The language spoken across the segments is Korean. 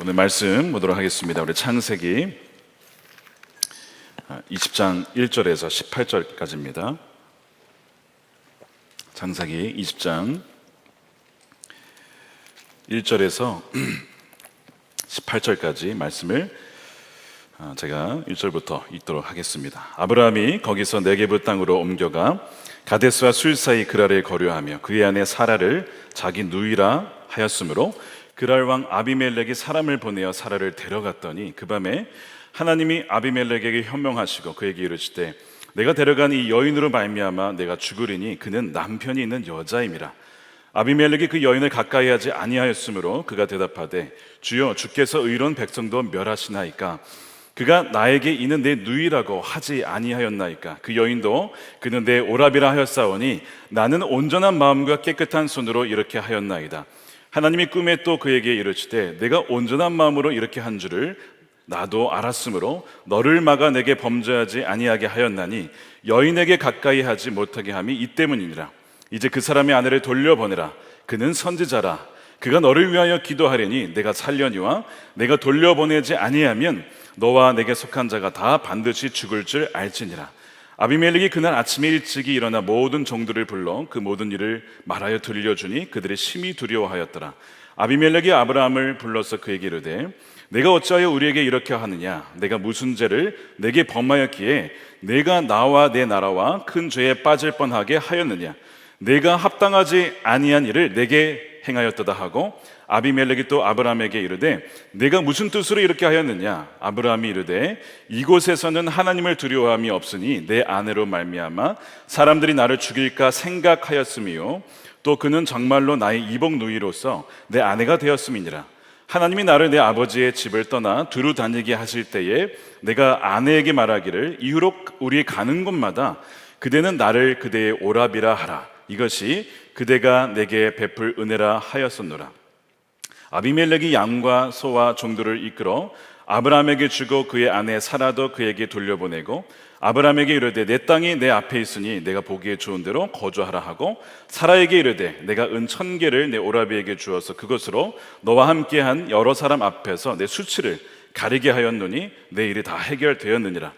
오늘 말씀 보도록 하겠습니다. 우리 창세기 20장 1절에서 18절까지입니다. 창세기 20장 1절에서 18절까지 말씀을 제가 1절부터 읽도록 하겠습니다. 아브라함이 거기서 네게브 땅으로 옮겨가 가데스와 술 사이 그랄을 거류하며 그의 아내 사라를 자기 누이라 하였으므로 그랄 왕 아비멜렉이 사람을 보내어 사라를 데려갔더니 그 밤에 하나님이 아비멜렉에게 현명하시고 그에게 이르시되 내가 데려간 이 여인으로 말미암아 내가 죽으리니 그는 남편이 있는 여자임이라. 아비멜렉이 그 여인을 가까이 하지 아니하였으므로 그가 대답하되 주여 주께서 의로운 백성도 멸하시나이까. 그가 나에게 이는 내 누이라고 하지 아니하였나이까. 그 여인도 그는 내 오라비라 하였사오니 나는 온전한 마음과 깨끗한 손으로 이렇게 하였나이다. 하나님이 꿈에 또 그에게 이르시되 내가 온전한 마음으로 이렇게 한 줄을 나도 알았으므로 너를 막아 내게 범죄하지 아니하게 하였나니 여인에게 가까이 하지 못하게 함이 이 때문이니라. 이제 그 사람의 아내를 돌려보내라. 그는 선지자라. 그가 너를 위하여 기도하려니 내가 살려니와 내가 돌려보내지 아니하면 너와 내게 속한 자가 다 반드시 죽을 줄 알지니라. 아비멜렉이 그날 아침에 일찍이 일어나 모든 종들을 불러 그 모든 일을 말하여 들려주니 그들이 심히 두려워하였더라. 아비멜렉이 아브라함을 불러서 그에게 이르되 내가 어찌하여 우리에게 이렇게 하느냐? 내가 무슨 죄를 내게 범하였기에 내가 나와 내 나라와 큰 죄에 빠질 뻔하게 하였느냐? 내가 합당하지 아니한 일을 내게 행하였도다 하고 아비멜렉이 또 아브라함에게 이르되 내가 무슨 뜻으로 이렇게 하였느냐? 아브라함이 이르되 이곳에서는 하나님을 두려워함이 없으니 내 아내로 말미암아 사람들이 나를 죽일까 생각하였음이요 또 그는 정말로 나의 이복 누이로서 내 아내가 되었음이니라. 하나님이 나를 내 아버지의 집을 떠나 두루 다니게 하실 때에 내가 아내에게 말하기를 이후로 우리 가는 곳마다 그대는 나를 그대의 오라비라 하라. 이것이 그대가 내게 베풀 은혜라 하였었노라. 아비멜렉이 양과 소와 종들을 이끌어 아브라함에게 주고 그의 아내 사라도 그에게 돌려보내고 아브라함에게 이르되 내 땅이 내 앞에 있으니 내가 보기에 좋은 대로 거주하라 하고 사라에게 이르되 내가 은 1000개를 내 오라비에게 주어서 그것으로 너와 함께한 여러 사람 앞에서 내 수치를 가리게 하였노니 내 일이 다 해결되었느니라.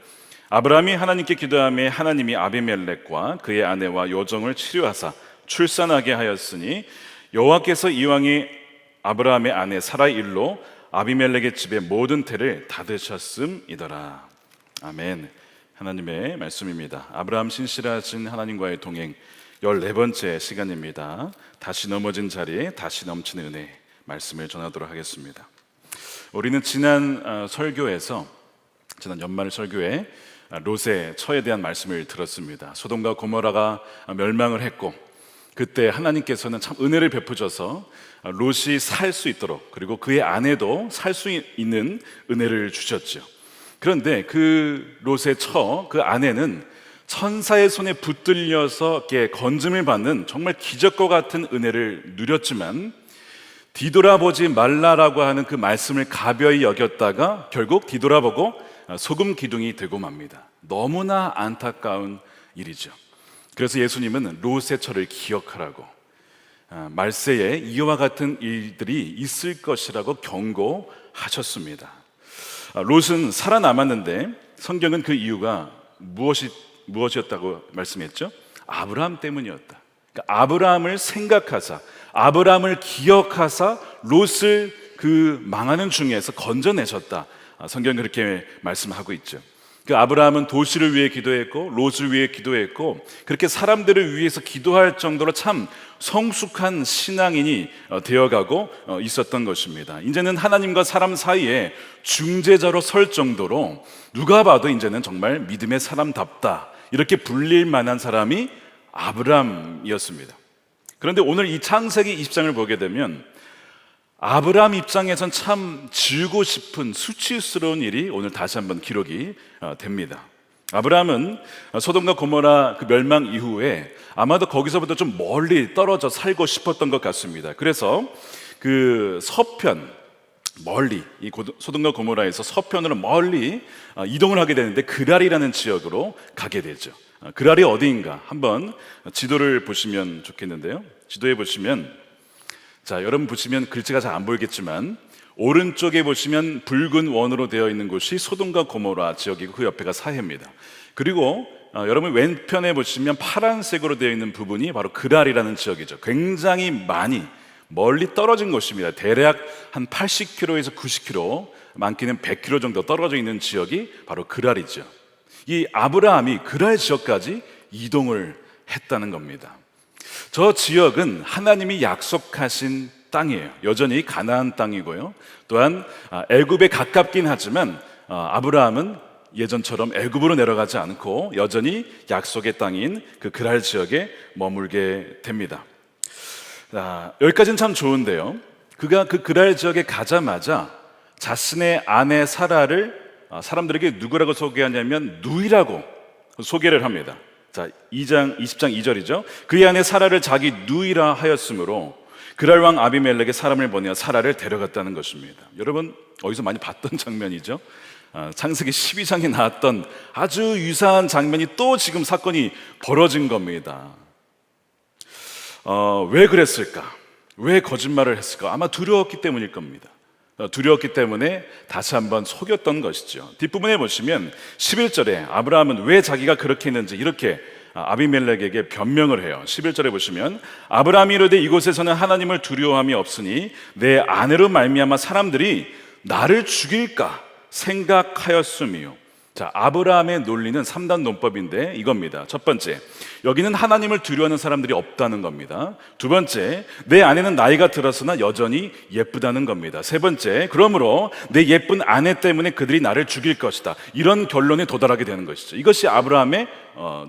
아브라함이 하나님께 기도하며 하나님이 아비멜렉과 그의 아내와 요정을 치료하사 출산하게 하였으니 여호와께서 이왕이 아브라함의 아내 사라의 일로 아비멜렉의 집의 모든 태를 닫으셨음이더라. 아멘. 하나님의 말씀입니다. 아브라함 신실하신 하나님과의 동행 14번째 시간입니다. 다시 넘어진 자리에 다시 넘치는 은혜 말씀을 전하도록 하겠습니다. 우리는 지난 연말 설교에 롯의 처에 대한 말씀을 들었습니다. 소돔과 고모라가 멸망을 했고 그때 하나님께서는 참 은혜를 베푸셔서 롯이 살 수 있도록 그리고 그의 아내도 살 수 있는 은혜를 주셨죠. 그런데 그 롯의 처, 그 아내는 천사의 손에 붙들려서 건짐을 받는 정말 기적과 같은 은혜를 누렸지만 뒤돌아보지 말라라고 하는 그 말씀을 가벼이 여겼다가 결국 뒤돌아보고 소금 기둥이 되고 맙니다. 너무나 안타까운 일이죠. 그래서 예수님은 롯의 처를 기억하라고 말세에 이와 같은 일들이 있을 것이라고 경고하셨습니다. 롯은 살아남았는데 성경은 그 이유가 무엇이었다고 말씀했죠? 아브라함 때문이었다. 그러니까 아브라함을 생각하사 아브라함을 기억하사 롯을 그 망하는 중에서 건져내셨다. 성경은 그렇게 말씀하고 있죠. 그 아브라함은 도시를 위해 기도했고 롯을 위해 기도했고 그렇게 사람들을 위해서 기도할 정도로 참 성숙한 신앙인이 되어가고 있었던 것입니다. 이제는 하나님과 사람 사이에 중재자로 설 정도로 누가 봐도 이제는 정말 믿음의 사람답다 이렇게 불릴 만한 사람이 아브라함이었습니다. 그런데 오늘 이 창세기 20장을 보게 되면 아브라함 입장에선 참 지우고 싶은 수치스러운 일이 오늘 다시 한번 기록이 됩니다. 아브라함은 소돔과 고모라 그 멸망 이후에 아마도 거기서부터 좀 멀리 떨어져 살고 싶었던 것 같습니다. 그래서 그 서편 멀리 이 소돔과 고모라에서 서편으로 멀리 이동을 하게 되는데 그랄이라는 지역으로 가게 되죠. 그랄이 어디인가 한번 지도를 보시면 좋겠는데요. 지도에 보시면 자, 여러분 보시면 글자가 잘 안 보이겠지만 오른쪽에 보시면 붉은 원으로 되어 있는 곳이 소돔과 고모라 지역이고 그 옆에가 사해입니다. 그리고 여러분 왼편에 보시면 파란색으로 되어 있는 부분이 바로 그랄이라는 지역이죠. 굉장히 많이 멀리 떨어진 곳입니다. 대략 한 80km에서 90km, 많게는 100km 정도 떨어져 있는 지역이 바로 그랄이죠. 이 아브라함이 그랄 지역까지 이동을 했다는 겁니다. 저 지역은 하나님이 약속하신 땅이에요. 여전히 가나안 땅이고요. 또한 애굽에 가깝긴 하지만 아브라함은 예전처럼 애굽으로 내려가지 않고 여전히 약속의 땅인 그 그랄 지역에 머물게 됩니다. 여기까지는 참 좋은데요. 그가 그 그랄 지역에 가자마자 자신의 아내 사라를 사람들에게 누구라고 소개하냐면 누이라고 소개를 합니다. 자, 20장 2절이죠. 그의 아내 사라를 자기 누이라 하였으므로 그랄 왕 아비멜렉의 사람을 보내어 사라를 데려갔다는 것입니다. 여러분 어디서 많이 봤던 장면이죠. 창세기 12장에 나왔던 아주 유사한 장면이 또 지금 사건이 벌어진 겁니다. 왜 그랬을까? 왜 거짓말을 했을까? 아마 두려웠기 때문일 겁니다. 두려웠기 때문에 다시 한번 속였던 것이죠. 뒷부분에 보시면 11절에 아브라함은 왜 자기가 그렇게 했는지 이렇게 아비멜렉에게 변명을 해요. 11절에 보시면 아브라함이 이르되 이곳에서는 하나님을 두려워함이 없으니 내 아내로 말미암아 사람들이 나를 죽일까 생각하였음이요. 자, 아브라함의 논리는 3단 논법인데 이겁니다. 첫 번째, 여기는 하나님을 두려워하는 사람들이 없다는 겁니다. 두 번째, 내 아내는 나이가 들었으나 여전히 예쁘다는 겁니다. 세 번째, 그러므로 내 예쁜 아내 때문에 그들이 나를 죽일 것이다. 이런 결론에 도달하게 되는 것이죠. 이것이 아브라함의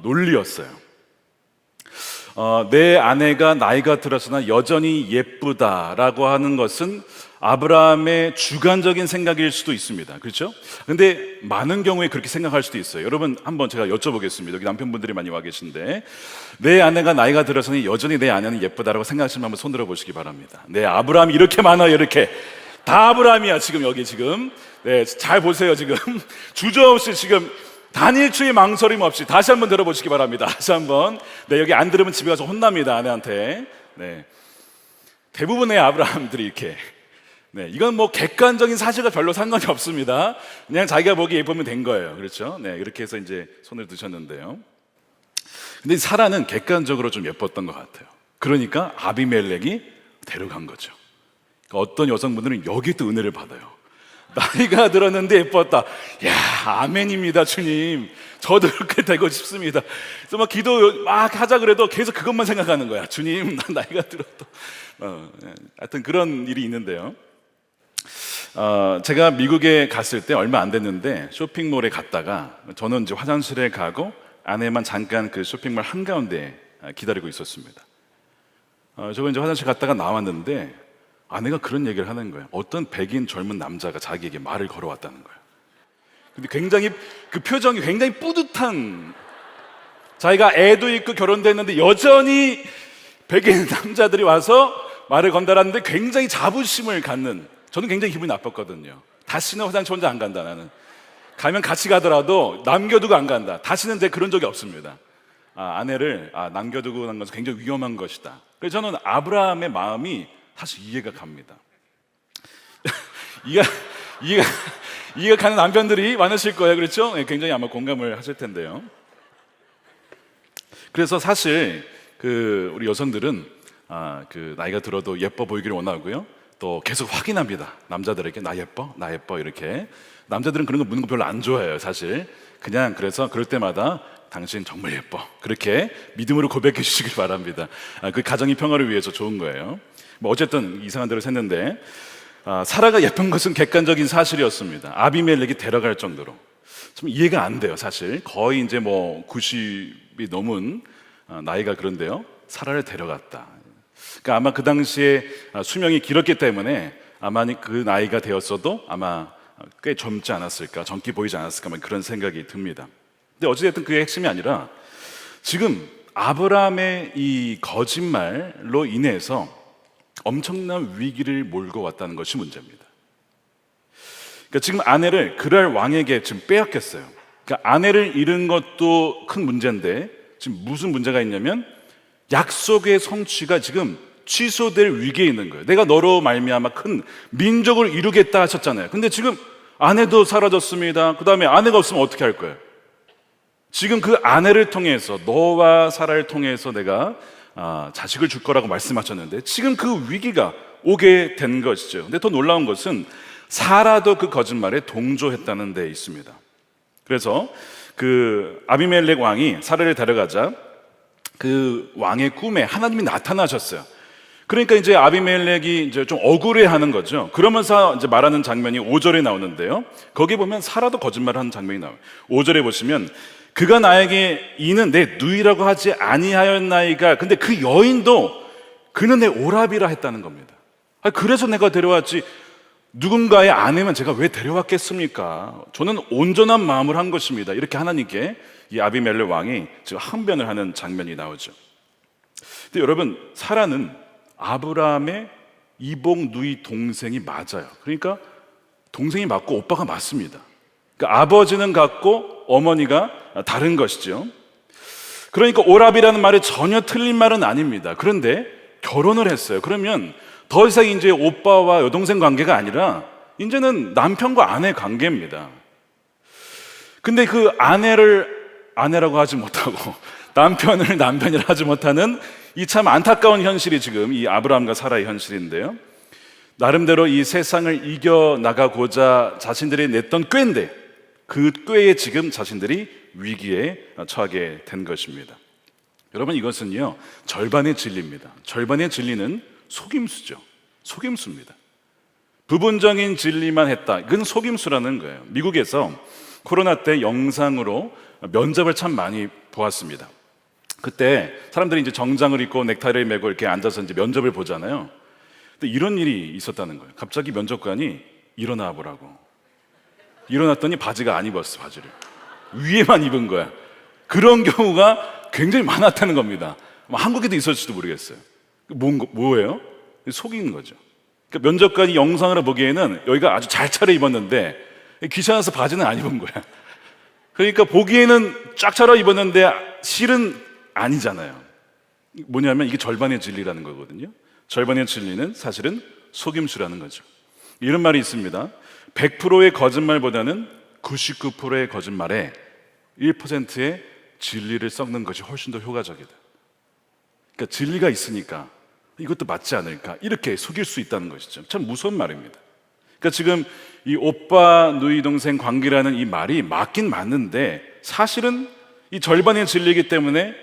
논리였어요. 내 아내가 나이가 들었으나 여전히 예쁘다라고 하는 것은 아브라함의 주관적인 생각일 수도 있습니다. 그렇죠? 근데 많은 경우에 그렇게 생각할 수도 있어요. 여러분 한번 제가 여쭤보겠습니다. 여기 남편분들이 많이 와 계신데 내 아내가 나이가 들어서니 여전히 내 아내는 예쁘다라고 생각하시면 한번 손 들어 보시기 바랍니다. 네, 아브라함이 이렇게 많아요. 이렇게 다 아브라함이야 지금 여기 지금. 네, 잘 보세요 지금 주저없이 지금 단일추의 망설임 없이 다시 한번 들어보시기 바랍니다. 다시 한번. 네, 여기 안 들으면 집에 가서 혼납니다 아내한테. 네, 대부분의 아브라함들이 이렇게. 네, 이건 뭐 객관적인 사실과 별로 상관이 없습니다. 그냥 자기가 보기 예쁘면 된 거예요. 그렇죠? 네, 이렇게 해서 이제 손을 드셨는데요. 근데 사라는 객관적으로 좀 예뻤던 것 같아요. 그러니까 아비멜렉이 데려간 거죠. 그러니까 어떤 여성분들은 여기 또 은혜를 받아요. 나이가 들었는데 예뻤다. 야, 아멘입니다, 주님. 저도 그렇게 되고 싶습니다. 그래서 막 기도 막 하자 그래도 계속 그것만 생각하는 거야. 주님, 난 나이가 들었다. 하여튼 그런 일이 있는데요. 제가 미국에 갔을 때 얼마 안 됐는데 쇼핑몰에 갔다가 저는 이제 화장실에 가고 아내만 잠깐 그 쇼핑몰 한가운데 기다리고 있었습니다. 저는 이제 화장실 갔다가 나왔는데 아내가 그런 얘기를 하는 거예요. 어떤 백인 젊은 남자가 자기에게 말을 걸어왔다는 거예요. 근데 굉장히 그 표정이 굉장히 뿌듯한, 자기가 애도 있고 결혼도 했는데 여전히 백인 남자들이 와서 말을 건다라는데 굉장히 자부심을 갖는, 저는 굉장히 기분이 나빴거든요. 다시는 화장실 혼자 안 간다. 나는 가면 같이 가더라도 남겨두고 안 간다. 다시는 제 그런 적이 없습니다. 아내를 남겨두고 간 것은 굉장히 위험한 것이다. 그래서 저는 아브라함의 마음이 사실 이해가 갑니다. 이해가 가는 남편들이 많으실 거예요. 그렇죠? 굉장히 아마 공감을 하실 텐데요. 그래서 사실 우리 여성들은 나이가 들어도 예뻐 보이기를 원하고요. 또 계속 확인합니다. 남자들에게 나 예뻐 이렇게. 남자들은 그런 거 묻는 거 별로 안 좋아해요, 사실. 그냥 그래서 그럴 때마다 당신 정말 예뻐, 그렇게 믿음으로 고백해 주시길 바랍니다. 그 가정의 평화를 위해서 좋은 거예요. 뭐 어쨌든 이상한 대로 샜는데 사라가 예쁜 것은 객관적인 사실이었습니다. 아비멜렉이 데려갈 정도로 좀 이해가 안 돼요, 사실. 거의 이제 뭐 90이 넘은 나이가 그런데요, 사라를 데려갔다. 그러니까 아마 그 당시에 수명이 길었기 때문에 아마 그 나이가 되었어도 아마 꽤 젊지 않았을까, 젊게 보이지 않았을까, 그런 생각이 듭니다. 근데 어찌됐든 그게 핵심이 아니라 지금 아브라함의 이 거짓말로 인해서 엄청난 위기를 몰고 왔다는 것이 문제입니다. 그러니까 지금 아내를 그랄 왕에게 지금 빼앗겼어요. 그러니까 아내를 잃은 것도 큰 문제인데 지금 무슨 문제가 있냐면 약속의 성취가 지금 취소될 위기에 있는 거예요. 내가 너로 말미암아 큰 민족을 이루겠다 하셨잖아요. 근데 지금 아내도 사라졌습니다. 그 다음에 아내가 없으면 어떻게 할 거예요? 지금 그 아내를 통해서, 너와 사라를 통해서 내가 자식을 줄 거라고 말씀하셨는데 지금 그 위기가 오게 된 것이죠. 근데 더 놀라운 것은 사라도 그 거짓말에 동조했다는 데 있습니다. 그래서 그 아비멜렉 왕이 사라를 데려가자 그 왕의 꿈에 하나님이 나타나셨어요. 그러니까 이제 아비멜렉이 이제 좀 억울해하는 거죠. 그러면서 이제 말하는 장면이 5절에 나오는데요. 거기 보면 사라도 거짓말을 하는 장면이 나와요. 5절에 보시면 그가 나에게 이는 내 누이라고 하지 아니하였나이까. 근데 그 여인도 그는 내 오라비라 했다는 겁니다. 그래서 내가 데려왔지 누군가의 아내면 제가 왜 데려왔겠습니까? 저는 온전한 마음을 한 것입니다. 이렇게 하나님께 이 아비멜렉 왕이 지금 항변을 하는 장면이 나오죠. 근데 여러분, 사라는 아브라함의 이복 누이 동생이 맞아요. 그러니까 동생이 맞고 오빠가 맞습니다. 그러니까 아버지는 같고 어머니가 다른 것이죠. 그러니까 오라비라는 말이 전혀 틀린 말은 아닙니다. 그런데 결혼을 했어요. 그러면 더 이상 이제 오빠와 여동생 관계가 아니라 이제는 남편과 아내 관계입니다. 근데 그 아내를 아내라고 하지 못하고 남편을 남편이라 하지 못하는 이 참 안타까운 현실이 지금 이 아브라함과 사라의 현실인데요. 나름대로 이 세상을 이겨나가고자 자신들이 냈던 꾀인데 그 꾀에 지금 자신들이 위기에 처하게 된 것입니다. 여러분, 이것은요 절반의 진리입니다. 절반의 진리는 속임수죠. 속임수입니다. 부분적인 진리만 했다, 이건 속임수라는 거예요. 미국에서 코로나 때 영상으로 면접을 참 많이 보았습니다. 그때 사람들이 이제 정장을 입고 넥타이를 메고 이렇게 앉아서 이제 면접을 보잖아요. 근데 이런 일이 있었다는 거예요. 갑자기 면접관이 일어나 보라고. 일어났더니 바지가 안 입었어. 바지를 위에만 입은 거야. 그런 경우가 굉장히 많았다는 겁니다. 한국에도 있었을지도 모르겠어요. 뭐예요? 속이는 거죠. 그러니까 면접관이 영상으로 보기에는 여기가 아주 잘 차려입었는데 귀찮아서 바지는 안 입은 거야. 그러니까 보기에는 쫙 차려입었는데 실은 아니잖아요. 뭐냐면 이게 절반의 진리라는 거거든요. 절반의 진리는 사실은 속임수라는 거죠. 이런 말이 있습니다. 100%의 거짓말보다는 99%의 거짓말에 1%의 진리를 섞는 것이 훨씬 더 효과적이다. 그러니까 진리가 있으니까 이것도 맞지 않을까, 이렇게 속일 수 있다는 것이죠. 참 무서운 말입니다. 그러니까 지금 이 오빠 누이 동생 관계라는 이 말이 맞긴 맞는데 사실은 이 절반의 진리이기 때문에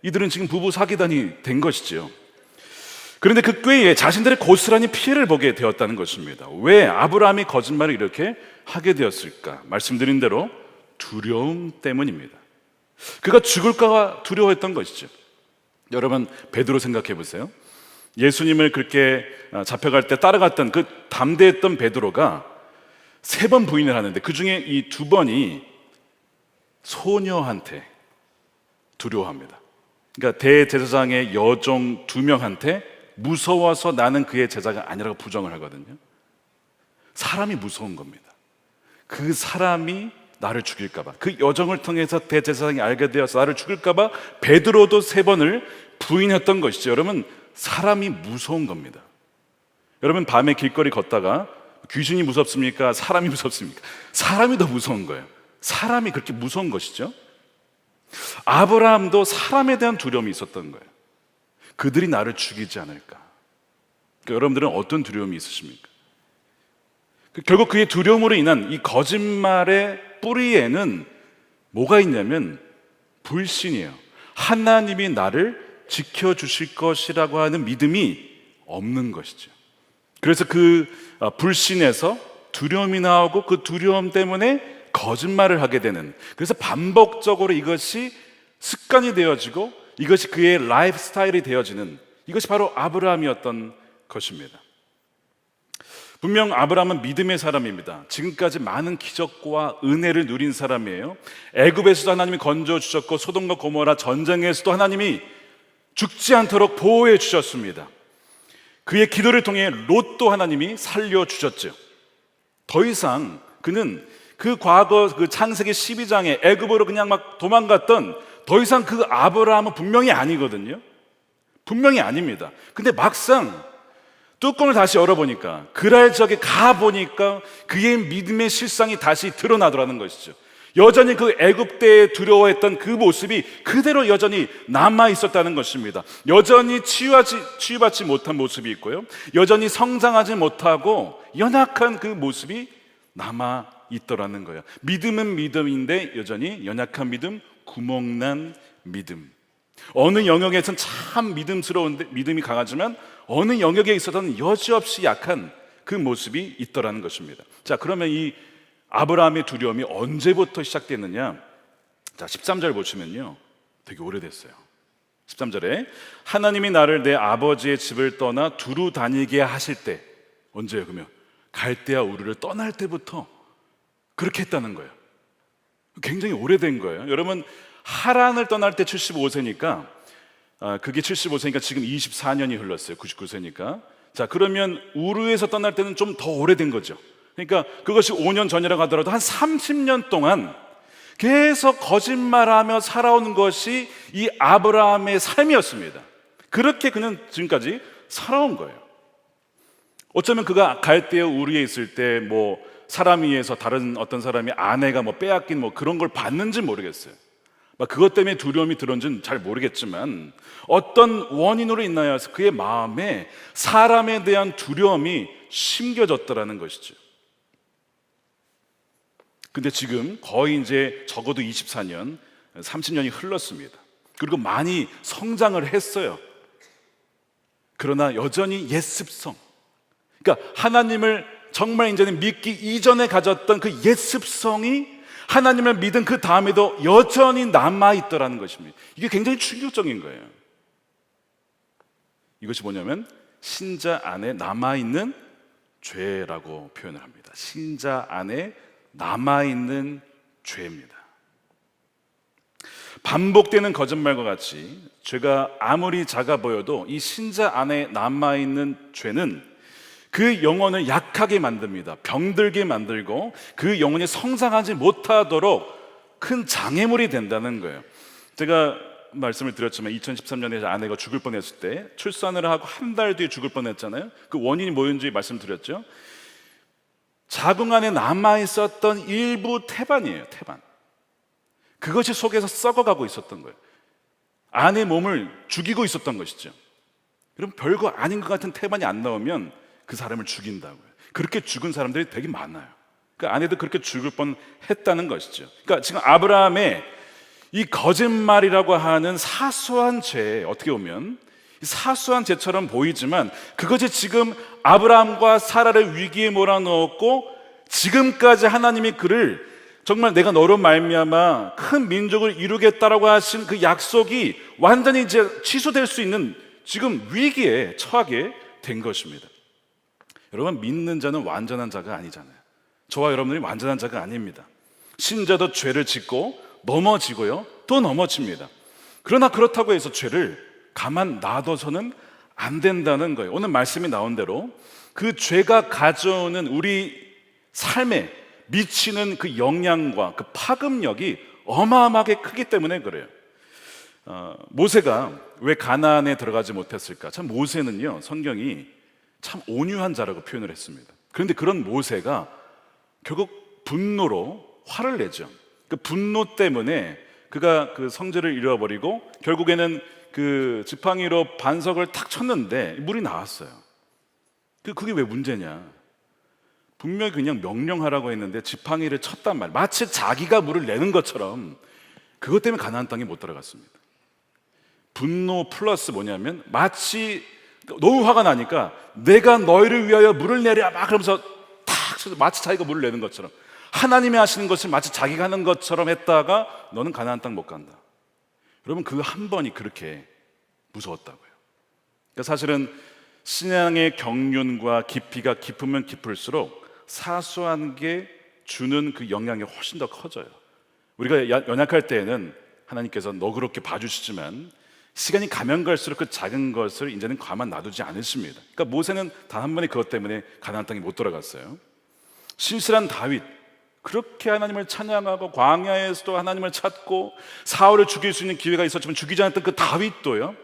이들은 지금 부부 사기단이 된 것이죠. 그런데 그 꾀에 자신들의 고스란히 피해를 보게 되었다는 것입니다. 왜 아브라함이 거짓말을 이렇게 하게 되었을까? 말씀드린 대로 두려움 때문입니다. 그가 죽을까 두려워했던 것이죠. 여러분, 베드로 생각해 보세요. 예수님을 그렇게 잡혀갈 때 따라갔던 그 담대했던 베드로가 3번 부인을 하는데 그 중에 이 2번이 소녀한테 두려워합니다. 그러니까 대제사장의 여종 2명한테 무서워서 나는 그의 제자가 아니라고 부정을 하거든요. 사람이 무서운 겁니다. 그 사람이 나를 죽일까봐, 그 여정을 통해서 대제사장이 알게 되어서 나를 죽일까봐 베드로도 3번을 부인했던 것이죠. 여러분, 사람이 무서운 겁니다. 여러분, 밤에 길거리 걷다가 귀신이 무섭습니까? 사람이 무섭습니까? 사람이 더 무서운 거예요. 사람이 그렇게 무서운 것이죠. 아브라함도 사람에 대한 두려움이 있었던 거예요. 그들이 나를 죽이지 않을까. 그러니까 여러분들은 어떤 두려움이 있으십니까? 결국 그의 두려움으로 인한 이 거짓말의 뿌리에는 뭐가 있냐면 불신이에요. 하나님이 나를 지켜주실 것이라고 하는 믿음이 없는 것이죠. 그래서 그 불신에서 두려움이 나오고 그 두려움 때문에 거짓말을 하게 되는, 그래서 반복적으로 이것이 습관이 되어지고 이것이 그의 라이프 스타일이 되어지는, 이것이 바로 아브라함이었던 것입니다. 분명 아브라함은 믿음의 사람입니다. 지금까지 많은 기적과 은혜를 누린 사람이에요. 애굽에서도 하나님이 건져주셨고 소돔과 고모라 전쟁에서도 하나님이 죽지 않도록 보호해 주셨습니다. 그의 기도를 통해 롯도 하나님이 살려주셨죠. 더 이상 그는 그 과거 그 창세기 12장에 애굽으로 그냥 막 도망갔던 더 이상 그 아브라함은 분명히 아니거든요. 분명히 아닙니다. 근데 막상 뚜껑을 다시 열어보니까 그랄 지역에 가보니까 그의 믿음의 실상이 다시 드러나더라는 것이죠. 여전히 그 애굽때에 두려워했던 그 모습이 그대로 여전히 남아 있었다는 것입니다. 여전히 치유받지 못한 모습이 있고요, 여전히 성장하지 못하고 연약한 그 모습이 남아 있더라는 거예요. 믿음은 믿음인데 여전히 연약한 믿음, 구멍난 믿음. 어느 영역에서는 참 믿음스러운데 믿음이 강하지만 어느 영역에 있어서는 여지없이 약한 그 모습이 있더라는 것입니다. 자, 그러면 이 아브라함의 두려움이 언제부터 시작됐느냐? 자, 13절 보시면요, 되게 오래됐어요. 13절에 하나님이 나를 내 아버지의 집을 떠나 두루 다니게 하실 때, 언제요? 그러면 갈대아 우르를 떠날 때부터 그렇게 했다는 거예요. 굉장히 오래된 거예요. 여러분, 하란을 떠날 때 75세니까 그게 75세니까 지금 24년이 흘렀어요. 99세니까. 자, 그러면 우르에서 떠날 때는 좀 더 오래된 거죠. 그러니까 그것이 5년 전이라고 하더라도 한 30년 동안 계속 거짓말하며 살아오는 것이 이 아브라함의 삶이었습니다. 그렇게 그는 지금까지 살아온 거예요. 어쩌면 그가 갈대아 우르에 있을 때 뭐 사람 위에서 다른 어떤 사람이 아내가 뭐 빼앗긴 뭐 그런 걸 봤는지 모르겠어요. 그것 때문에 두려움이 들었는지는 잘 모르겠지만 어떤 원인으로 인하여 해서 그의 마음에 사람에 대한 두려움이 심겨졌더라는 것이죠. 근데 지금 거의 이제 적어도 24년, 30년이 흘렀습니다. 그리고 많이 성장을 했어요. 그러나 여전히 옛습성, 그러니까 하나님을 정말 이제는 믿기 이전에 가졌던 그 옛습성이 하나님을 믿은 그 다음에도 여전히 남아있더라는 것입니다. 이게 굉장히 충격적인 거예요. 이것이 뭐냐면 신자 안에 남아있는 죄라고 표현을 합니다. 신자 안에 남아있는 죄입니다. 반복되는 거짓말과 같이 죄가 아무리 작아 보여도 이 신자 안에 남아있는 죄는 그 영혼을 약하게 만듭니다. 병들게 만들고 그 영혼이 성장하지 못하도록 큰 장애물이 된다는 거예요. 제가 말씀을 드렸지만 2013년에 아내가 죽을 뻔했을 때 출산을 하고 한 달 뒤에 죽을 뻔했잖아요. 그 원인이 뭐였는지 말씀드렸죠. 자궁 안에 남아있었던 일부 태반이에요. 태반. 그것이 속에서 썩어가고 있었던 거예요. 아내 몸을 죽이고 있었던 것이죠. 그럼 별거 아닌 것 같은 태반이 안 나오면 그 사람을 죽인다고요. 그렇게 죽은 사람들이 되게 많아요. 그 아내도 그렇게 죽을 뻔했다는 것이죠. 그러니까 지금 아브라함의 이 거짓말이라고 하는 사소한 죄, 어떻게 보면 사소한 죄처럼 보이지만 그것이 지금 아브라함과 사라를 위기에 몰아넣었고 지금까지 하나님이 그를 정말 내가 너로 말미암아 큰 민족을 이루겠다라고 하신 그 약속이 완전히 이제 취소될 수 있는 지금 위기에 처하게 된 것입니다. 여러분, 믿는 자는 완전한 자가 아니잖아요. 저와 여러분들이 완전한 자가 아닙니다. 신자도 죄를 짓고 넘어지고요, 또 넘어집니다. 그러나 그렇다고 해서 죄를 가만 놔둬서는 안 된다는 거예요. 오늘 말씀이 나온 대로 그 죄가 가져오는 우리 삶에 미치는 그 영향과 그 파급력이 어마어마하게 크기 때문에 그래요. 모세가 왜 가나안에 들어가지 못했을까? 참 모세는요, 성경이 참 온유한 자라고 표현을 했습니다. 그런데 그런 모세가 결국 분노로 화를 내죠. 그 분노 때문에 그가 그 성전을 잃어버리고 결국에는 그 지팡이로 반석을 탁 쳤는데 물이 나왔어요. 그게 왜 문제냐? 분명히 그냥 명령하라고 했는데 지팡이를 쳤단 말이에요. 마치 자기가 물을 내는 것처럼. 그것 때문에 가나안 땅에 못 들어갔습니다. 분노 플러스 뭐냐면 마치 너무 화가 나니까 내가 너희를 위하여 물을 내랴 막 그러면서 탁 쳐서 마치 자기가 물을 내는 것처럼, 하나님이 하시는 것을 마치 자기가 하는 것처럼 했다가 너는 가나안 땅 못 간다. 여러분, 그 한 번이 그렇게 무서웠다고요. 그러니까 사실은 신앙의 경륜과 깊이가 깊으면 깊을수록 사소한 게 주는 그 영향이 훨씬 더 커져요. 우리가 연약할 때에는 하나님께서 너그럽게 봐주시지만 시간이 가면 갈수록 그 작은 것을 이제는 가만 놔두지 않으십니다. 그러니까 모세는 단 한 번에 그것 때문에 가나안 땅에 못 들어갔어요. 신실한 다윗, 그렇게 하나님을 찬양하고 광야에서도 하나님을 찾고 사울을 죽일 수 있는 기회가 있었지만 죽이지 않았던 그 다윗도요,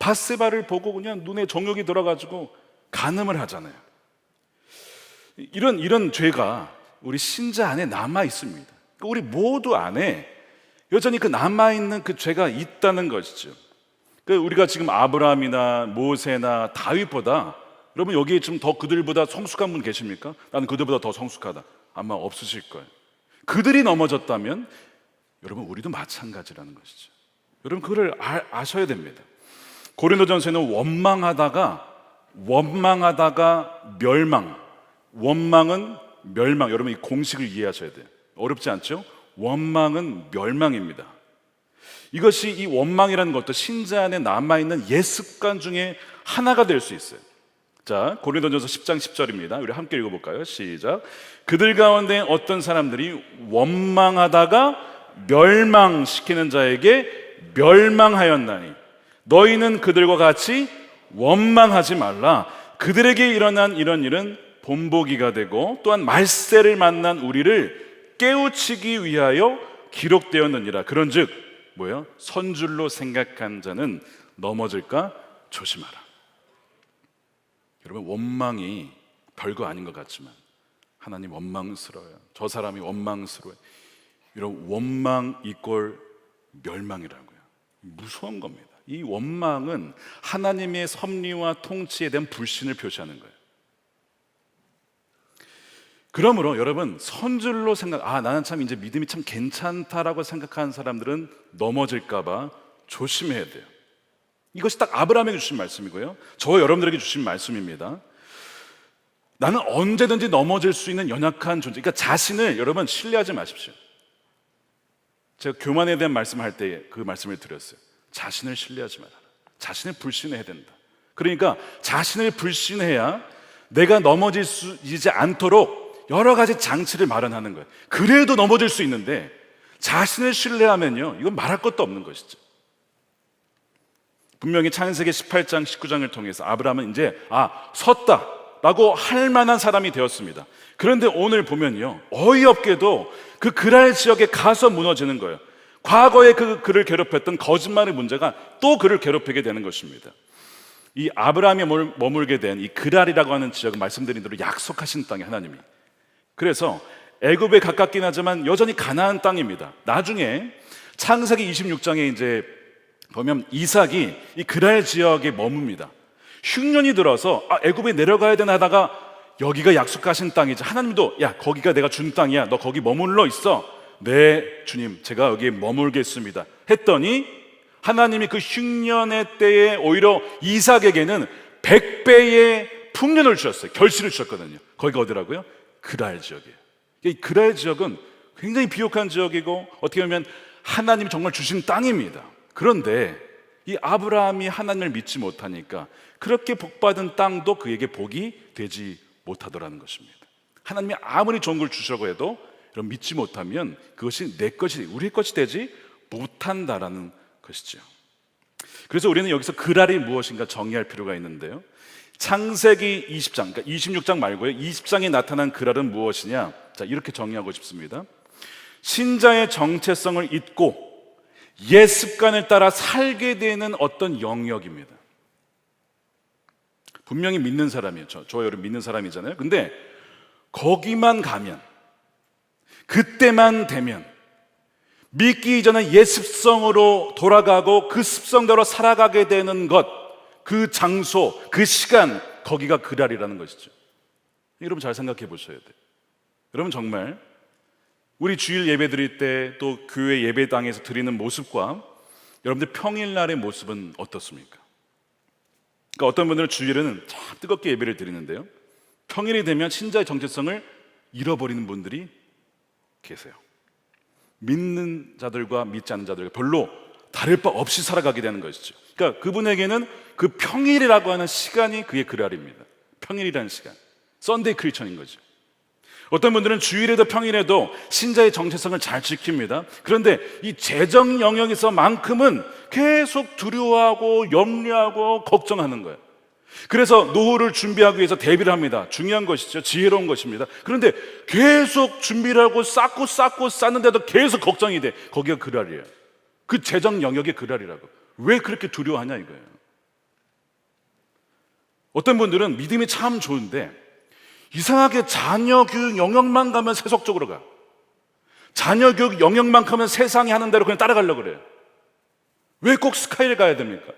밧세바를 보고 그냥 눈에 정욕이 들어가지고 간음을 하잖아요. 이런 죄가 우리 신자 안에 남아 있습니다. 우리 모두 안에 여전히 그 남아있는 그 죄가 있다는 것이죠. 우리가 지금 아브라함이나 모세나 다윗보다, 여러분 여기에 좀 더 그들보다 성숙한 분 계십니까? 나는 그들보다 더 성숙하다. 아마 없으실 거예요. 그들이 넘어졌다면 여러분 우리도 마찬가지라는 것이죠. 여러분 그걸 아셔야 됩니다. 고린도전서에는 원망하다가 멸망, 원망은 멸망, 여러분 이 공식을 이해하셔야 돼요. 어렵지 않죠? 원망은 멸망입니다. 이것이 이 원망이라는 것도 신자 안에 남아있는 옛습관 중에 하나가 될 수 있어요. 자, 고린도전서 10장 10절입니다. 우리 함께 읽어볼까요? 시작. 그들 가운데 어떤 사람들이 원망하다가 멸망시키는 자에게 멸망하였나니 너희는 그들과 같이 원망하지 말라. 그들에게 일어난 이런 일은 본보기가 되고 또한 말세를 만난 우리를 깨우치기 위하여 기록되었느니라. 그런즉 뭐예요? 선줄로 생각한 자는 넘어질까 조심하라. 여러분 원망이 별거 아닌 것 같지만 하나님 원망스러워요. 저 사람이 원망스러워요. 이런 원망 이꼴 멸망이라고요. 무서운 겁니다. 이 원망은 하나님의 섭리와 통치에 대한 불신을 표시하는 거예요. 그러므로 여러분 선줄로 나는 참 이제 믿음이 참 괜찮다라고 생각하는 사람들은 넘어질까봐 조심해야 돼요. 이것이 딱 아브라함에게 주신 말씀이고요, 저와 여러분들에게 주신 말씀입니다. 나는 언제든지 넘어질 수 있는 연약한 존재, 그러니까 자신을 여러분 신뢰하지 마십시오. 제가 교만에 대한 말씀을 할 때 그 말씀을 드렸어요. 자신을 신뢰하지 마라. 자신을 불신해야 된다. 그러니까 자신을 불신해야 내가 넘어지지 않도록 여러 가지 장치를 마련하는 거예요. 그래도 넘어질 수 있는데 자신을 신뢰하면요, 이건 말할 것도 없는 것이죠. 분명히 창세기 18장 19장을 통해서 아브라함은 이제 섰다 라고 할 만한 사람이 되었습니다. 그런데 오늘 보면요, 어이없게도 그 그랄 지역에 가서 무너지는 거예요. 과거에 그를 괴롭혔던 거짓말의 문제가 또 그를 괴롭히게 되는 것입니다. 이 아브라함이 머물게 된 이 그랄이라고 하는 지역은 말씀드린 대로 약속하신 땅이 하나님이, 그래서 애굽에 가깝긴 하지만 여전히 가나안 땅입니다. 나중에 창세기 26장에 이제 보면 이삭이 이 그랄 지역에 머뭅니다. 흉년이 들어서 애굽에 내려가야 되나 하다가 여기가 약속하신 땅이지, 하나님도 야 거기가 내가 준 땅이야, 너 거기 머물러 있어. 네 주님, 제가 여기에 머물겠습니다 했더니 하나님이 그 흉년의 때에 오히려 이삭에게는 100배의 풍년을 주셨어요. 결실을 주셨거든요. 거기가 어디라고요? 그랄 지역이에요. 이 그랄 지역은 굉장히 비옥한 지역이고 어떻게 보면 하나님이 정말 주신 땅입니다. 그런데 이 아브라함이 하나님을 믿지 못하니까 그렇게 복받은 땅도 그에게 복이 되지 못하더라는 것입니다. 하나님이 아무리 좋은 걸 주시려고 해도 여러분 믿지 못하면 그것이 내 것이, 우리의 것이 되지 못한다라는 것이죠. 그래서 우리는 여기서 그랄이 무엇인가 정의할 필요가 있는데요, 창세기 20장, 그러니까 26장 말고요, 20장에 나타난 그랄은 무엇이냐? 자, 이렇게 정의하고 싶습니다. 신자의 정체성을 잊고 옛 습관을 따라 살게 되는 어떤 영역입니다. 분명히 믿는 사람이에요. 저와 여러분 믿는 사람이잖아요. 근데 거기만 가면, 그때만 되면 믿기 이전에 옛 습성으로 돌아가고 그 습성대로 살아가게 되는 것, 그 장소, 그 시간, 거기가 그랄이라는 것이죠. 여러분 잘 생각해 보셔야 돼요. 여러분 정말 우리 주일 예배 드릴 때 또 교회 예배당에서 드리는 모습과 여러분들 평일날의 모습은 어떻습니까? 그러니까 어떤 분들은 주일에는 참 뜨겁게 예배를 드리는데요, 평일이 되면 신자의 정체성을 잃어버리는 분들이 계세요. 믿는 자들과 믿지 않는 자들과 별로 다를 바 없이 살아가게 되는 것이죠. 그러니까 그분에게는 그 평일이라고 하는 시간이 그의 그랄입니다. 평일이라는 시간, 썬데이 크리스천인 거죠. 어떤 분들은 주일에도 평일에도 신자의 정체성을 잘 지킵니다. 그런데 이 재정 영역에서만큼은 계속 두려워하고 염려하고 걱정하는 거예요. 그래서 노후를 준비하기 위해서 대비를 합니다. 중요한 것이죠. 지혜로운 것입니다. 그런데 계속 준비를 하고 쌓고 쌓는데도 계속 걱정이 돼. 거기가 그랄이에요. 그 재정 영역의 그랄이라고. 왜 그렇게 두려워하냐 이거예요. 어떤 분들은 믿음이 참 좋은데 이상하게 자녀 교육 영역만 가면 세속적으로 가. 자녀 교육 영역만 가면 세상이 하는 대로 그냥 따라가려고 그래요. 왜 꼭 스카이를 가야 됩니까?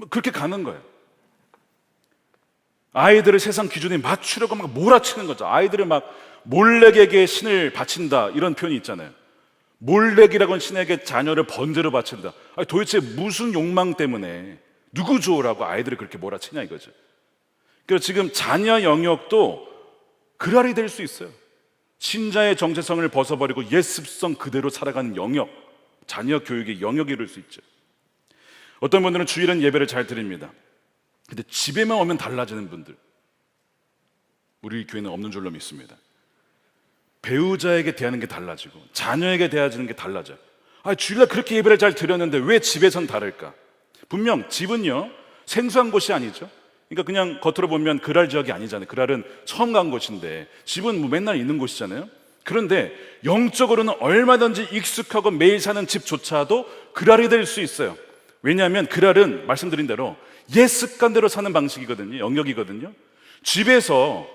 그렇게 가는 거예요. 아이들을 세상 기준에 맞추려고 막 몰아치는 거죠. 아이들을 막 몰렉에게 신을 바친다 이런 표현이 있잖아요. 몰렉이라고는 신에게 자녀를 번제로 바친다. 아니, 도대체 무슨 욕망 때문에 누구 좋으라고 아이들을 그렇게 몰아치냐 이거죠. 그래서 지금 자녀 영역도 그랄이 될 수 있어요. 신자의 정체성을 벗어버리고 옛 습성 그대로 살아가는 영역, 자녀 교육의 영역이 이룰 수 있죠. 어떤 분들은 주일은 예배를 잘 드립니다. 근데 집에만 오면 달라지는 분들, 우리 교회는 없는 줄로 믿습니다. 배우자에게 대하는 게 달라지고 자녀에게 대하는 게 달라져요. 주일날 그렇게 예배를 잘 드렸는데 왜 집에선 다를까? 분명 집은요 생소한 곳이 아니죠. 그러니까 그냥 겉으로 보면 그랄 지역이 아니잖아요. 그랄은 처음 간 곳인데 집은 뭐 맨날 있는 곳이잖아요. 그런데 영적으로는 얼마든지 익숙하고 매일 사는 집조차도 그랄이 될 수 있어요. 왜냐하면 그랄은 말씀드린 대로 옛 습관대로 사는 방식이거든요. 영역이거든요. 집에서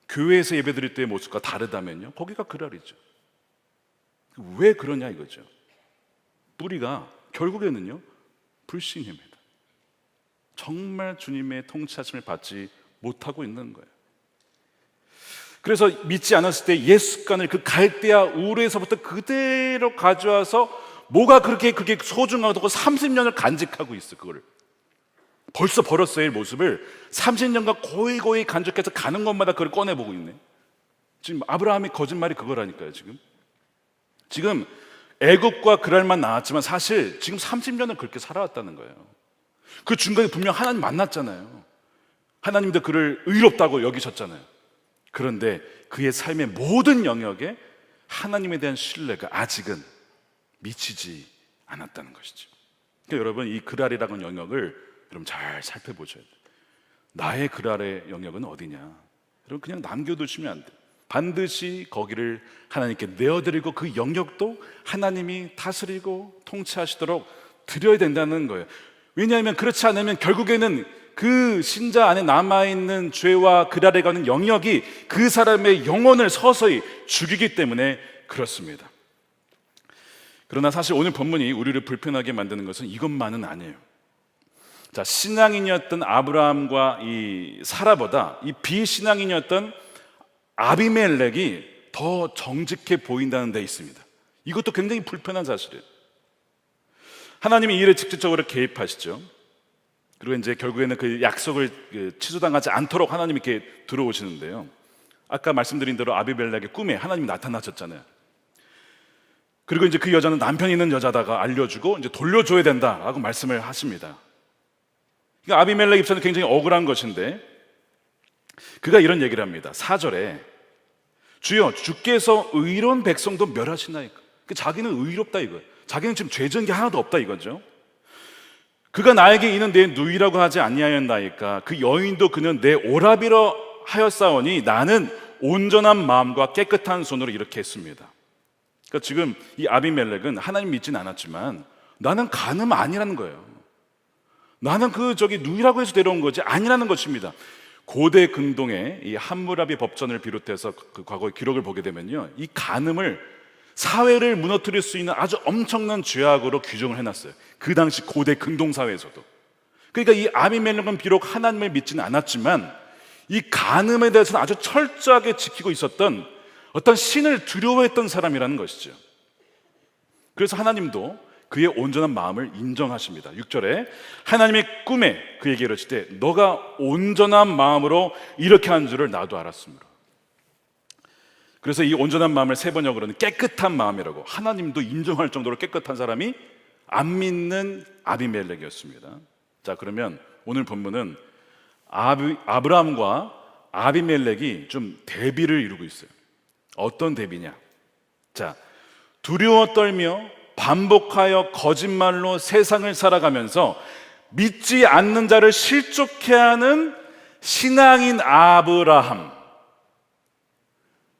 교회에서 예배드릴 때의 모습과 다르다면요 거기가 그랄이죠. 왜 그러냐 이거죠. 뿌리가 결국에는요 불신입니다. 정말 주님의 통치하심을 받지 못하고 있는 거예요. 그래서 믿지 않았을 때 옛 습관을 그 갈대아 우르에서부터 그대로 가져와서 뭐가 그렇게 그게 소중하다고 30년을 간직하고 있어. 그거를 벌써 버렸어요. 이 모습을 30년간 고이고이 간직해서 가는 곳마다 그걸 꺼내보고 있네. 지금 아브라함의 거짓말이 그거라니까요. 지금 애굽과 그랄만 나왔지만 사실 지금 30년을 그렇게 살아왔다는 거예요. 그 중간에 분명 하나님 만났잖아요. 하나님도 그를 의롭다고 여기셨잖아요. 그런데 그의 삶의 모든 영역에 하나님에 대한 신뢰가 아직은 미치지 않았다는 것이죠. 그러니까 여러분 이 그랄이라는 영역을 여러분 잘 살펴보셔야 돼요. 나의 그랄의 영역은 어디냐? 여러분 그냥 남겨두시면 안 돼요. 반드시 거기를 하나님께 내어드리고 그 영역도 하나님이 다스리고 통치하시도록 드려야 된다는 거예요. 왜냐하면 그렇지 않으면 결국에는 그 신자 안에 남아있는 죄와 그랄에 가는 영역이 그 사람의 영혼을 서서히 죽이기 때문에 그렇습니다. 그러나 사실 오늘 본문이 우리를 불편하게 만드는 것은 이것만은 아니에요. 자, 신앙인이었던 아브라함과 이 사라보다 이 비신앙인이었던 아비멜렉이 더 정직해 보인다는 데 있습니다. 이것도 굉장히 불편한 사실이에요. 하나님이 이 일에 직접적으로 개입하시죠. 그리고 이제 결국에는 그 약속을 취소당하지 않도록 하나님이 이렇게 들어오시는데요. 아까 말씀드린 대로 아비멜렉의 꿈에 하나님이 나타나셨잖아요. 그리고 이제 그 여자는 남편이 있는 여자다가 알려주고 이제 돌려줘야 된다라고 말씀을 하십니다. 그러니까 아비멜렉 입장에서 굉장히 억울한 것인데 그가 이런 얘기를 합니다. 4절에 주여 주께서 의로운 백성도 멸하시나이까. 자기는 의롭다 이거예요. 자기는 지금 죄 지은 게 하나도 없다 이거죠. 그가 나에게 이는 내 누이라고 하지 아니하였나이까. 그 여인도 그는 내 오라비라 하였사오니 나는 온전한 마음과 깨끗한 손으로 이렇게 했습니다. 그러니까 지금 이 아비멜렉은 하나님 믿지는 않았지만 나는 간음 아니라는 거예요. 나는 누이라고 해서 데려온 거지 아니라는 것입니다. 고대 근동의 이 함무라비 법전을 비롯해서 그 과거의 기록을 보게 되면요, 이 간음을 사회를 무너뜨릴 수 있는 아주 엄청난 죄악으로 규정을 해놨어요. 그 당시 고대 근동 사회에서도. 그러니까 이 아비멜렉은 비록 하나님을 믿지는 않았지만 이 간음에 대해서는 아주 철저하게 지키고 있었던 어떤 신을 두려워했던 사람이라는 것이죠. 그래서 하나님도 그의 온전한 마음을 인정하십니다. 6절에 하나님의 꿈에 그에게 이르시되 너가 온전한 마음으로 이렇게 한 줄을 나도 알았으므로. 그래서 이 온전한 마음을 세 번역으로는 깨끗한 마음이라고, 하나님도 인정할 정도로 깨끗한 사람이 안 믿는 아비멜렉이었습니다. 자, 그러면 오늘 본문은 아브라함과 아비멜렉이 좀 대비를 이루고 있어요. 어떤 대비냐? 자, 두려워 떨며 반복하여 거짓말로 세상을 살아가면서 믿지 않는 자를 실족해 하는 신앙인 아브라함,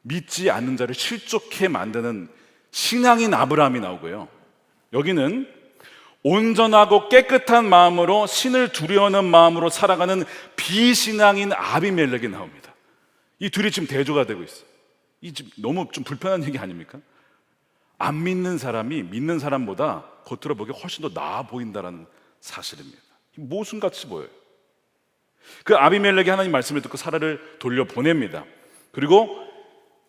믿지 않는 자를 실족해 만드는 신앙인 아브라함이 나오고요, 여기는 온전하고 깨끗한 마음으로 신을 두려워하는 마음으로 살아가는 비신앙인 아비멜렉이 나옵니다. 이 둘이 지금 대조가 되고 있어요. 이 지금 너무 좀 불편한 얘기 아닙니까? 안 믿는 사람이 믿는 사람보다 겉으로 보기에 훨씬 더 나아 보인다는 사실입니다. 모순같이 보여요. 그 아비멜렉이 하나님 말씀을 듣고 사라를 돌려보냅니다. 그리고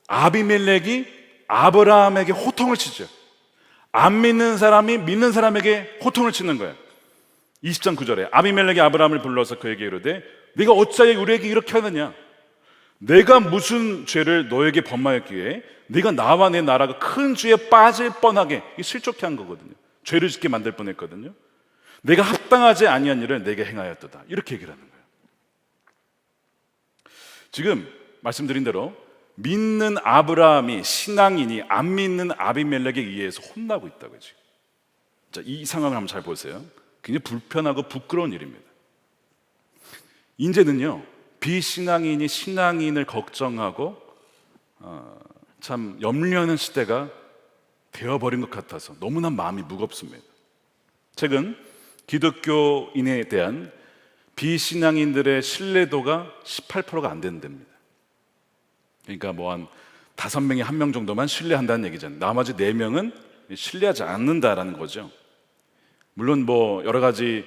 아비멜렉이 아브라함에게 호통을 치죠. 안 믿는 사람이 믿는 사람에게 호통을 치는 거예요. 20장 9절에 아비멜렉이 아브라함을 불러서 그에게 이르되 네가 어찌하여 우리에게 이렇게 하느냐? 내가 무슨 죄를 너에게 범하였기에 네가 나와 내 나라가 큰 죄에 빠질 뻔하게, 실족해 한 거거든요. 죄를 짓게 만들 뻔했거든요. 내가 합당하지 아니한 일을 내게 행하였도다, 이렇게 얘기를 하는 거예요. 지금 말씀드린 대로 믿는 아브라함이 신앙인이 안 믿는 아비멜렉에 의해서 혼나고 있다고요. 지금. 자, 이 상황을 한번 잘 보세요. 굉장히 불편하고 부끄러운 일입니다. 이제는요, 비신앙인이 신앙인을 걱정하고 참 염려하는 시대가 되어버린 것 같아서 너무나 마음이 무겁습니다. 최근 기독교인에 대한 비신앙인들의 신뢰도가 18%가 안 된답니다. 그러니까 뭐 한 5명에 1명 정도만 신뢰한다는 얘기잖아요. 나머지 4명은 신뢰하지 않는다라는 거죠. 물론 뭐 여러 가지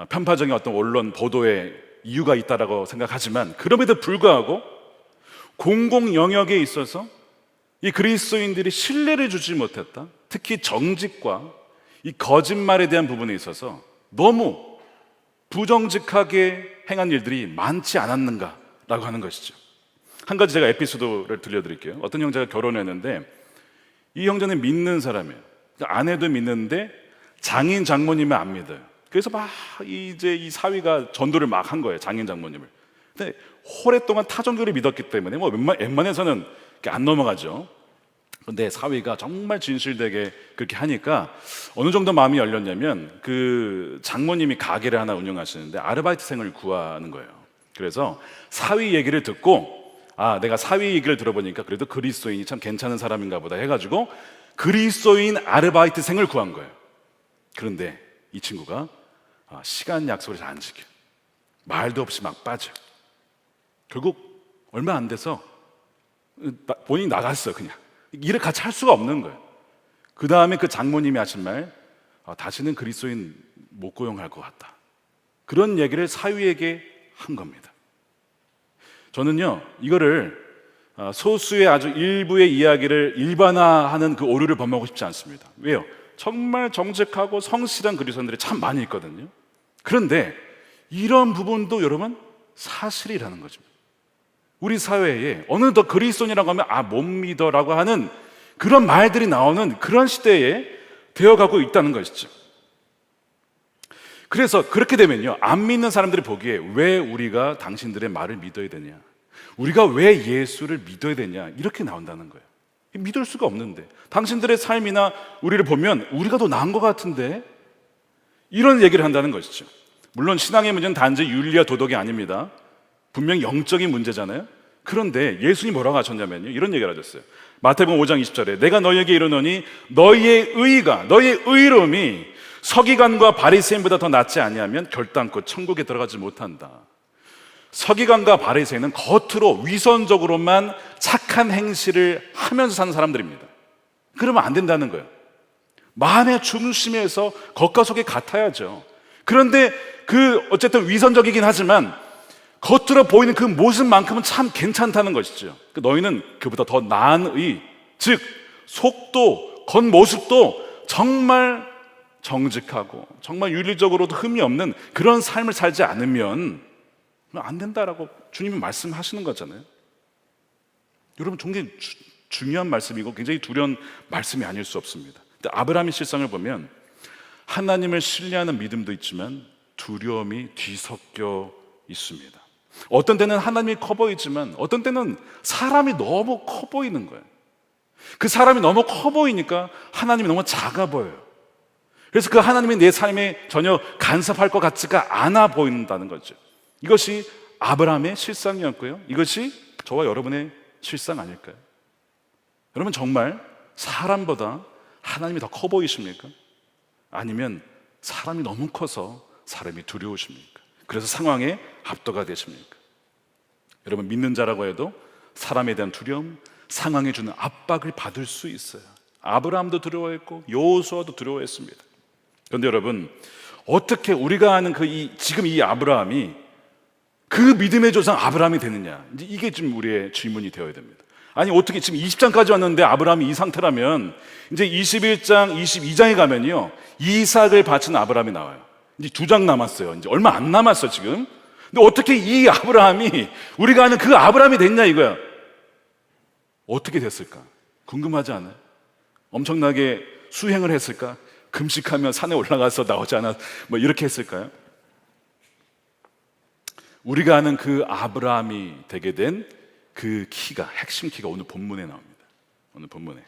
편파적인 어떤 언론 보도에 이유가 있다라고 생각하지만, 그럼에도 불구하고 공공 영역에 있어서 이 그리스도인들이 신뢰를 주지 못했다. 특히 정직과 이 거짓말에 대한 부분에 있어서 너무 부정직하게 행한 일들이 많지 않았는가라고 하는 것이죠. 한 가지 제가 에피소드를 들려드릴게요. 어떤 형제가 결혼했는데 이 형제는 믿는 사람이에요. 아내도 믿는데 장인 장모님을 안 믿어요. 그래서 막 이제 이 사위가 전도를 막 한 거예요, 장인 장모님을. 근데 오랫동안 타종교를 믿었기 때문에 뭐 웬만해서는 안 넘어가죠. 근데 사위가 정말 진실되게 그렇게 하니까 어느 정도 마음이 열렸냐면, 그 장모님이 가게를 하나 운영하시는데 아르바이트생을 구하는 거예요. 그래서 사위 얘기를 듣고, 아, 내가 사위 얘기를 들어보니까 그래도 그리스도인이 참 괜찮은 사람인가 보다 해가지고 그리스도인 아르바이트생을 구한 거예요. 그런데 이 친구가 시간 약속을 잘 안 지켜요. 말도 없이 막 빠져. 결국 얼마 안 돼서 본인이 나갔어요. 그냥 일을 같이 할 수가 없는 거예요. 그 다음에 그 장모님이 하신 말, 다시는 그리스도인 못 고용할 것 같다, 그런 얘기를 사위에게 한 겁니다. 저는요, 이거를 소수의 아주 일부의 이야기를 일반화하는 그 오류를 범하고 싶지 않습니다. 왜요? 정말 정직하고 성실한 그리스도인들이 참 많이 있거든요. 그런데 이런 부분도 여러분 사실이라는 거죠. 우리 사회에 어느덧 그리스도인이라고 하면 못 믿어라고 하는 그런 말들이 나오는 그런 시대에 되어가고 있다는 것이죠. 그래서 그렇게 되면요, 안 믿는 사람들이 보기에 왜 우리가 당신들의 말을 믿어야 되냐, 우리가 왜 예수를 믿어야 되냐, 이렇게 나온다는 거예요. 믿을 수가 없는데, 당신들의 삶이나 우리를 보면 우리가 더 나은 것 같은데, 이런 얘기를 한다는 것이죠. 물론 신앙의 문제는 단지 윤리와 도덕이 아닙니다. 분명히 영적인 문제잖아요. 그런데 예수님이 뭐라고 하셨냐면요, 이런 얘기를 하셨어요. 마태복음 5장 20절에 내가 너희에게 이르노니 너희의 의가, 너희의 의로움이 서기관과 바리새인보다 더 낫지 아니하면 결단코 천국에 들어가지 못한다. 서기관과 바리새인은 겉으로 위선적으로만 착한 행실을 하면서 사는 사람들입니다. 그러면 안 된다는 거예요. 마음의 중심에서 겉과 속이 같아야죠. 그런데 어쨌든 위선적이긴 하지만 겉으로 보이는 그 모습만큼은 참 괜찮다는 것이죠. 너희는 그보다 더 나은 의, 즉 속도, 겉모습도 정말 정직하고 정말 윤리적으로도 흠이 없는 그런 삶을 살지 않으면 안 된다라고 주님이 말씀하시는 거잖아요. 여러분, 굉장히 중요한 말씀이고 굉장히 두려운 말씀이 아닐 수 없습니다. 근데 아브라함의 실상을 보면 하나님을 신뢰하는 믿음도 있지만 두려움이 뒤섞여 있습니다. 어떤 때는 하나님이 커 보이지만 어떤 때는 사람이 너무 커 보이는 거예요. 그 사람이 너무 커 보이니까 하나님이 너무 작아 보여요. 그래서 그 하나님이 내 삶에 전혀 간섭할 것 같지가 않아 보인다는 거죠. 이것이 아브라함의 실상이었고요, 이것이 저와 여러분의 실상 아닐까요? 여러분, 정말 사람보다 하나님이 더 커 보이십니까? 아니면 사람이 너무 커서 사람이 두려우십니까? 그래서 상황에 압도가 되십니까? 여러분, 믿는 자라고 해도 사람에 대한 두려움, 상황에 주는 압박을 받을 수 있어요. 아브라함도 두려워했고 여호수아도 두려워했습니다. 그런데 여러분, 어떻게 우리가 아는 지금 이 아브라함이 그 믿음의 조상 아브라함이 되느냐, 이제 이게 지금 우리의 질문이 되어야 됩니다. 아니, 어떻게 지금 20장까지 왔는데 아브라함이 이 상태라면 이제 21장, 22장에 가면요, 이삭을 바치는 아브라함이 나와요. 이제 2장 남았어요. 이제 얼마 안 남았어 지금. 근데 어떻게 이 아브라함이 우리가 아는 그 아브라함이 됐냐 이거야. 어떻게 됐을까? 궁금하지 않아요? 엄청나게 수행을 했을까? 금식하며 산에 올라가서 나오지 않아 뭐 이렇게 했을까요? 우리가 아는 그 아브라함이 되게 된 그 키가, 핵심 키가 오늘 본문에 나옵니다. 오늘 본문에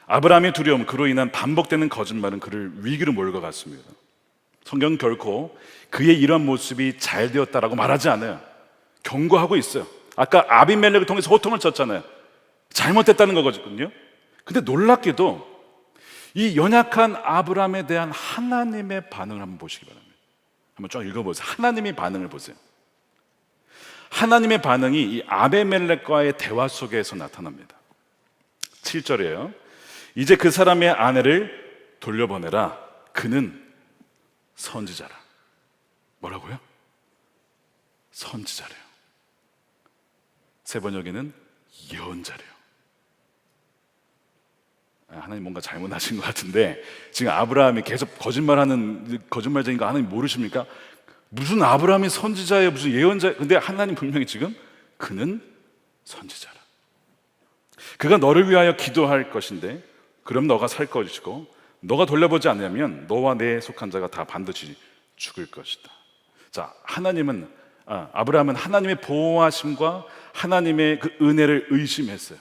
아브라함의 두려움, 그로 인한 반복되는 거짓말은 그를 위기로 몰고 갔습니다. 성경은 결코 그의 이런 모습이 잘 되었다라고 말하지 않아요. 경고하고 있어요. 아까 아비멜렉을 통해서 호통을 쳤잖아요. 잘못됐다는 거거든요. 근데 놀랍게도 이 연약한 아브라함에 대한 하나님의 반응을 한번 보시기 바랍니다. 한번 쫙 읽어보세요. 하나님의 반응을 보세요. 하나님의 반응이 이 아비멜렉과의 대화 속에서 나타납니다. 7절이에요. 이제 그 사람의 아내를 돌려보내라. 그는 선지자라. 뭐라고요? 선지자래요. 세 번역에는 예언자래요. 하나님 뭔가 잘못하신 것 같은데 지금 아브라함이 계속 거짓말쟁인 거 하나님 모르십니까? 무슨 아브라함이 선지자예요, 무슨 예언자예요. 근데 하나님 분명히 지금 그는 선지자라. 그가 너를 위하여 기도할 것인데 그럼 너가 살 것이고 너가 돌려보지 않으면 너와 내 속한 자가 다 반드시 죽을 것이다. 자, 아브라함은 하나님의 보호하심과 하나님의 그 은혜를 의심했어요.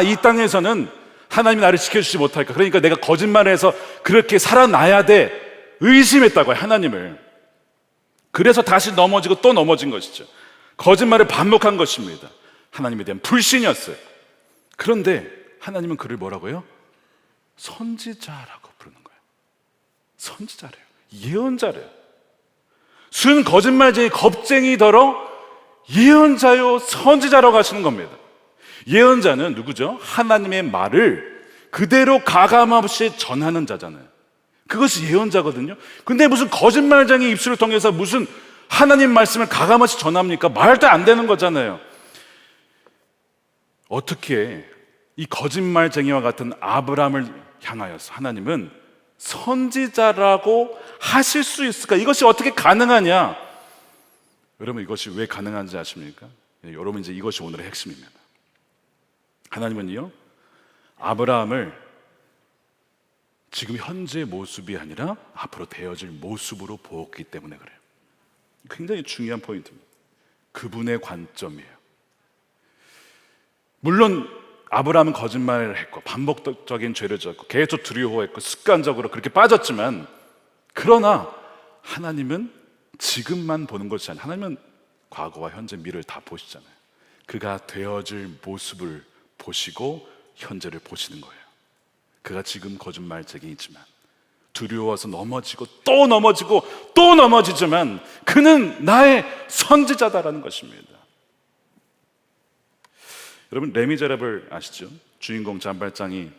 이 땅에서는 하나님이 나를 지켜주지 못할까, 그러니까 내가 거짓말을 해서 그렇게 살아나야 돼, 의심했다고요, 하나님을. 그래서 다시 넘어지고 또 넘어진 것이죠. 거짓말을 반복한 것입니다. 하나님에 대한 불신이었어요. 그런데 하나님은 그를 뭐라고요? 선지자라고 부르는 거예요. 선지자래요. 예언자래요. 순 거짓말쟁이 겁쟁이더러 예언자요 선지자라고 하시는 겁니다. 예언자는 누구죠? 하나님의 말을 그대로 가감없이 전하는 자잖아요. 그것이 예언자거든요. 근데 무슨 거짓말쟁이 입술을 통해서 무슨 하나님 말씀을 가감없이 전합니까? 말도 안 되는 거잖아요. 어떻게 이 거짓말쟁이와 같은 아브라함을 향하여서 하나님은 선지자라고 하실 수 있을까? 이것이 어떻게 가능하냐? 여러분, 이것이 왜 가능한지 아십니까? 여러분, 이제 이것이 오늘의 핵심입니다. 하나님은요, 아브라함을 지금 현재의 모습이 아니라 앞으로 되어질 모습으로 보았기 때문에 그래요. 굉장히 중요한 포인트입니다. 그분의 관점이에요. 물론 아브라함은 거짓말을 했고 반복적인 죄를 졌고 계속 두려워했고 습관적으로 그렇게 빠졌지만, 그러나 하나님은 지금만 보는 것이 아니라 하나님은 과거와 현재 미래를 다 보시잖아요. 그가 되어질 모습을 보시고 현재를 보시는 거예요. 그가 지금 거짓말쟁이지만 두려워서 넘어지고 또 넘어지고 또 넘어지지만 그는 나의 선지자다라는 것입니다. 여러분, 레미제라블 아시죠? 주인공 잔발장이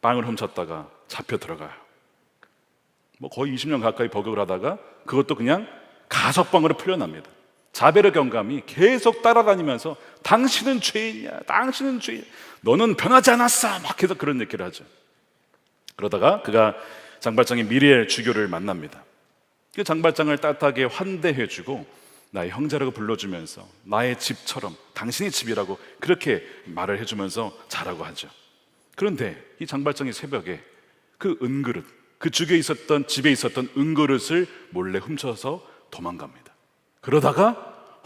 빵을 훔쳤다가 잡혀 들어가요. 거의 20년 가까이 복역을 하다가 그것도 그냥 가석방으로 풀려납니다. 자베르 경감이 계속 따라다니면서 당신은 죄인이야, 당신은 죄인, 너는 변하지 않았어, 막 계속 그런 얘기를 하죠. 그러다가 그가 장발장의 미리엘 주교를 만납니다. 그 장발장을 따뜻하게 환대해주고 나의 형제라고 불러주면서 나의 집처럼 당신의 집이라고 그렇게 말을 해주면서 자라고 하죠. 그런데 이 장발장이 새벽에 그 은그릇, 그 집에 있었던 은그릇을 몰래 훔쳐서 도망갑니다. 그러다가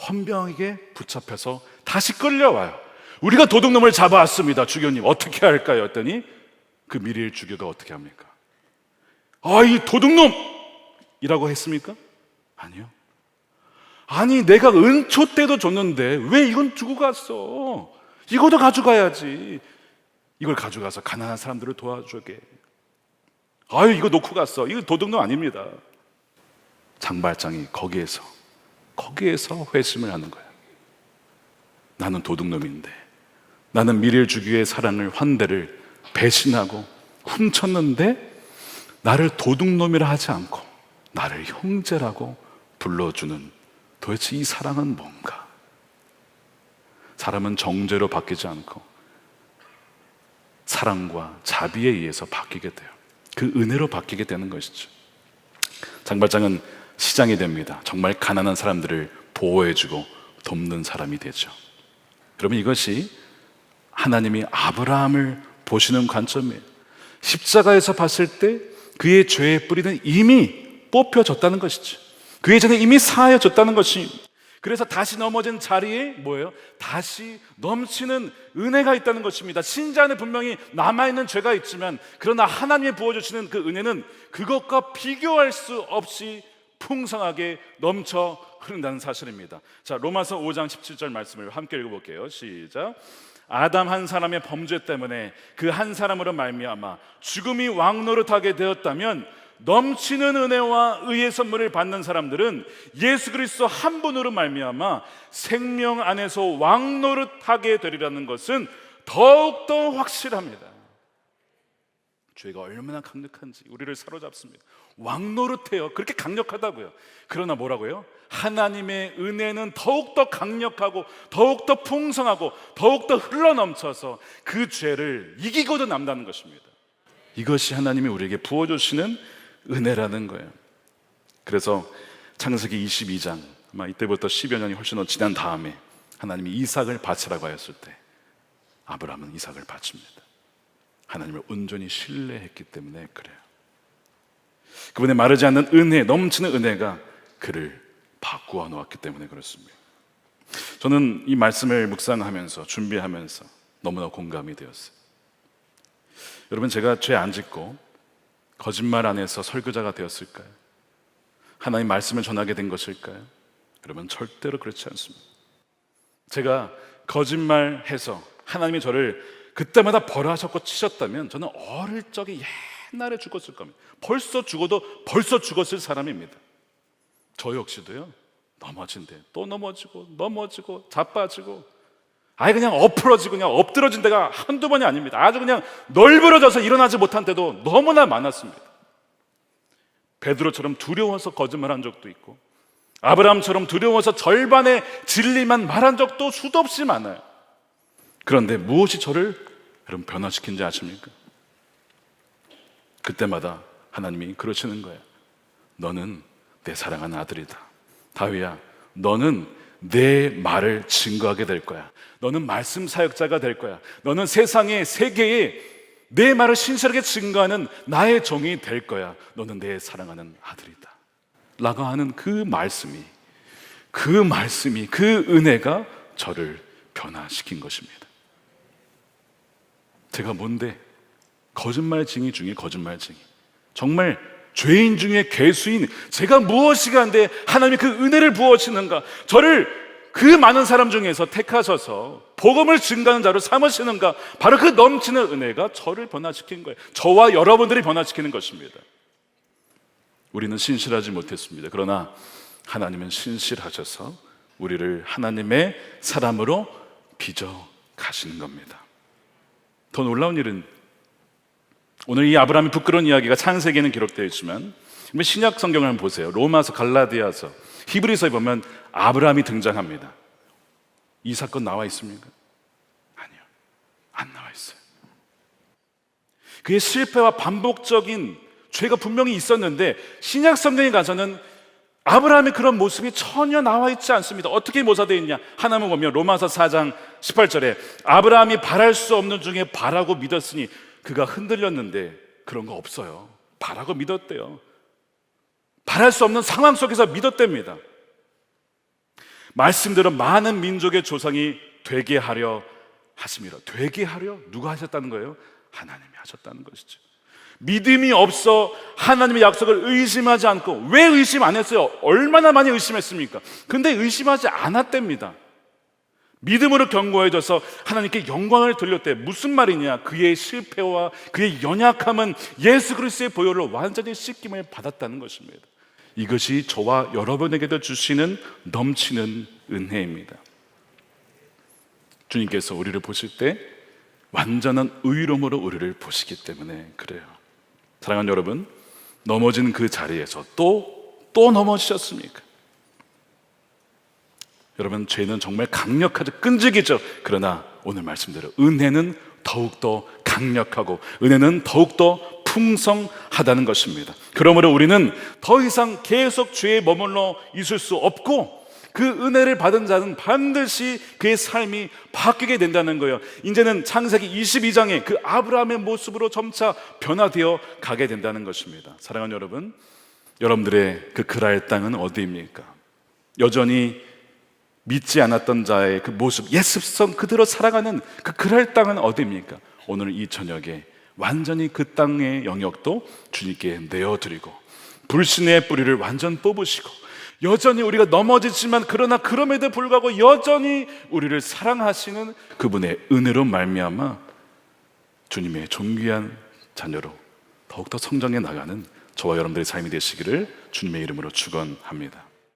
헌병에게 붙잡혀서 다시 끌려와요. 우리가 도둑놈을 잡아왔습니다, 주교님, 어떻게 할까요? 했더니 그 미리엘 주교가 어떻게 합니까? 이 도둑놈! 이라고 했습니까? 아니요. 아니, 내가 은초 때도 줬는데 왜 이건 두고 갔어? 이것도 가져가야지. 이걸 가져가서 가난한 사람들을 도와주게. 아유, 이거 놓고 갔어. 이거 도둑놈 아닙니다. 장발장이 거기에서 회심을 하는 거예요. 나는 도둑놈인데, 나는 미래를 주기 위해 사랑을, 환대를 배신하고 훔쳤는데 나를 도둑놈이라 하지 않고 나를 형제라고 불러주는 도대체 이 사랑은 뭔가? 사람은 정죄로 바뀌지 않고 사랑과 자비에 의해서 바뀌게 돼요. 그 은혜로 바뀌게 되는 것이죠. 장발장은 시장이 됩니다. 정말 가난한 사람들을 보호해주고 돕는 사람이 되죠. 여러분, 이것이 하나님이 아브라함을 보시는 관점이에요. 십자가에서 봤을 때 그의 죄의 뿌리는 이미 뽑혀졌다는 것이죠. 그의 전에 이미 사하여졌다는 것이. 그래서 다시 넘어진 자리에 뭐예요? 다시 넘치는 은혜가 있다는 것입니다. 신자 안에 분명히 남아있는 죄가 있지만, 그러나 하나님이 부어주시는 그 은혜는 그것과 비교할 수 없이 풍성하게 넘쳐 흐른다는 사실입니다. 자, 로마서 5장 17절 말씀을 함께 읽어볼게요. 시작. 아담 한 사람의 범죄 때문에 그 한 사람으로 말미암아 죽음이 왕노릇하게 되었다면, 넘치는 은혜와 의의 선물을 받는 사람들은 예수 그리스도 한 분으로 말미암아 생명 안에서 왕노릇하게 되리라는 것은 더욱더 확실합니다. 죄가 얼마나 강력한지 우리를 사로잡습니다. 왕노릇해요. 그렇게 강력하다고요. 그러나 뭐라고요? 하나님의 은혜는 더욱더 강력하고 더욱더 풍성하고 더욱더 흘러넘쳐서 그 죄를 이기고도 남다는 것입니다. 이것이 하나님이 우리에게 부어주시는 은혜라는 거예요. 그래서 창세기 22장, 아마 이때부터 10여 년이 훨씬 더 지난 다음에 하나님이 이삭을 바치라고 하였을 때 아브라함은 이삭을 바칩니다. 하나님을 온전히 신뢰했기 때문에 그래요. 그분의 마르지 않는 은혜, 넘치는 은혜가 그를 바꾸어 놓았기 때문에 그렇습니다. 저는 이 말씀을 묵상하면서, 준비하면서 너무나 공감이 되었어요. 여러분, 제가 죄 안 짓고 거짓말 안 해서 설교자가 되었을까요? 하나님 말씀을 전하게 된 것일까요? 여러분, 절대로 그렇지 않습니다. 제가 거짓말해서 하나님이 저를 그때마다 벌하셨고 치셨다면 저는 어릴 적에 옛날에 죽었을 겁니다. 벌써 죽었을 사람입니다. 저 역시도요, 넘어진데 또 넘어지고 자빠지고 아예 그냥 엎어지고 그냥 엎드러진 데가 한두 번이 아닙니다. 아주 그냥 널브러져서 일어나지 못한 때도 너무나 많았습니다. 베드로처럼 두려워서 거짓말한 적도 있고, 아브라함처럼 두려워서 절반의 진리만 말한 적도 수도 없이 많아요. 그런데 무엇이 저를 여러분 변화시킨지 아십니까? 그때마다 하나님이 그러시는 거예요. 너는 내 사랑하는 아들이다. 다윗아, 너는 내 말을 증거하게 될 거야. 너는 말씀 사역자가 될 거야. 너는 세계에 내 말을 신실하게 증거하는 나의 종이 될 거야. 너는 내 사랑하는 아들이다 라고 하는 그 말씀이, 그 은혜가 저를 변화시킨 것입니다. 제가 뭔데? 거짓말쟁이 중에 거짓말쟁이, 정말 죄인 중에 괴수인 제가 무엇이가 한데 하나님이 그 은혜를 부어주시는가? 저를 그 많은 사람 중에서 택하셔서 복음을 증거하는 자로 삼으시는가? 바로 그 넘치는 은혜가 저를 변화시킨 거예요. 저와 여러분들이 변화시키는 것입니다. 우리는 신실하지 못했습니다. 그러나 하나님은 신실하셔서 우리를 하나님의 사람으로 빚어 가시는 겁니다. 더 놀라운 일은, 오늘 이 아브라함의 부끄러운 이야기가 창세기에는 기록되어 있지만 신약 성경을 한번 보세요. 로마서, 갈라디아서, 히브리서에 보면 아브라함이 등장합니다. 이 사건 나와 있습니까? 아니요, 안 나와 있어요. 그의 실패와 반복적인 죄가 분명히 있었는데 신약 성경에 가서는 아브라함의 그런 모습이 전혀 나와 있지 않습니다. 어떻게 묘사되어 있냐? 하나만 보면 로마서 4장 18절에 아브라함이 바랄 수 없는 중에 바라고 믿었으니 그가 흔들렸는데, 그런 거 없어요. 바라고 믿었대요. 바랄 수 없는 상황 속에서 믿었답니다. 말씀대로 많은 민족의 조상이 되게 하려 하심이라. 되게 하려? 누가 하셨다는 거예요? 하나님이 하셨다는 것이죠. 믿음이 없어 하나님의 약속을 의심하지 않고, 왜 의심 안 했어요? 얼마나 많이 의심했습니까? 근데 의심하지 않았답니다. 믿음으로 견고해져서 하나님께 영광을 돌렸대. 무슨 말이냐? 그의 실패와 그의 연약함은 예수 그리스도의 보혈로 완전히 씻김을 받았다는 것입니다. 이것이 저와 여러분에게도 주시는 넘치는 은혜입니다. 주님께서 우리를 보실 때 완전한 의로움으로 우리를 보시기 때문에 그래요. 사랑하는 여러분, 넘어진 그 자리에서 또 넘어지셨습니까? 여러분, 죄는 정말 강력하죠. 끈질기죠. 그러나 오늘 말씀대로 은혜는 더욱더 강력하고 은혜는 더욱더 풍성하다는 것입니다. 그러므로 우리는 더 이상 계속 죄에 머물러 있을 수 없고, 그 은혜를 받은 자는 반드시 그의 삶이 바뀌게 된다는 거예요. 이제는 창세기 22장의 그 아브라함의 모습으로 점차 변화되어 가게 된다는 것입니다. 사랑하는 여러분, 여러분들의 그 그랄 땅은 어디입니까? 여전히 믿지 않았던 자의 그 모습, 옛 습성 그대로 살아가는 그 그랄 땅은 어디입니까? 오늘 이 저녁에 완전히 그 땅의 영역도 주님께 내어드리고 불신의 뿌리를 완전 뽑으시고, 여전히 우리가 넘어지지만 그러나 그럼에도 불구하고 여전히 우리를 사랑하시는 그분의 은혜로 말미암아 주님의 존귀한 자녀로 더욱더 성장해 나가는 저와 여러분들의 삶이 되시기를 주님의 이름으로 축원합니다.